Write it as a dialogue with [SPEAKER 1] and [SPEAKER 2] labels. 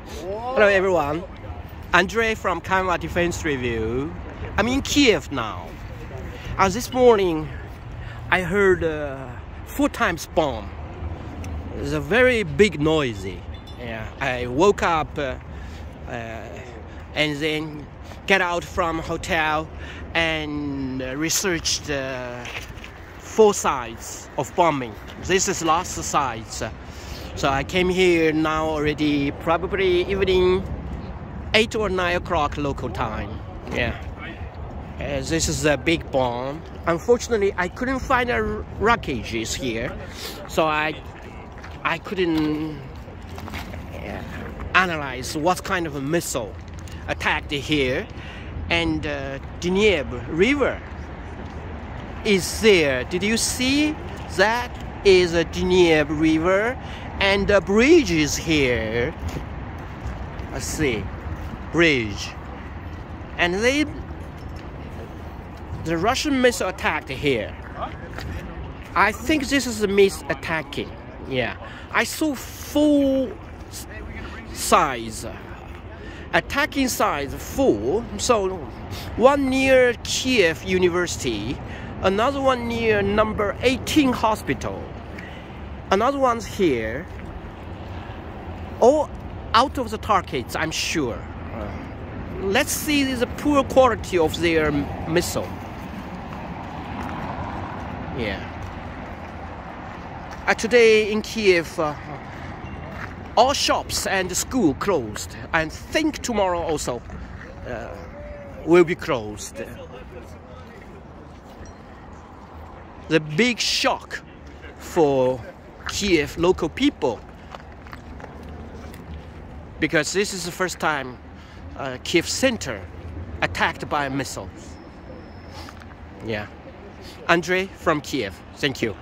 [SPEAKER 1] Hello everyone, Andrei from Kyiv Defense Review. I'm in Kiev now. This morning I heard 4 times bomb. It's a very big noisy. Yeah, I woke up and then get out from hotel and researched 4 sites of bombing. This is last site. So I came here now already probably evening 8 or 9 o'clock local time. Yeah. This is a big bomb. Unfortunately, I couldn't find a wreckages here, so I couldn't analyze what kind of a missile attacked here. And Dnieper River is there. Did you see? That is a Dnieper River, and the bridge is here. Let's see, bridge. And the Russian missile attacked here. I think this is a miss attacking. Yeah, I saw 4 sides. Attacking sides 4. So one near Kiev University, another one near number 18 hospital, another one's here. All out of the targets, I'm sure. Let's see the poor quality of their missile. Yeah. Today in Kiev, all shops and school closed. I think tomorrow also will be closed. The big shock for Kiev local people, because this is the first time Kiev center attacked by missiles. Yeah. Andrei from Kiev. Thank you.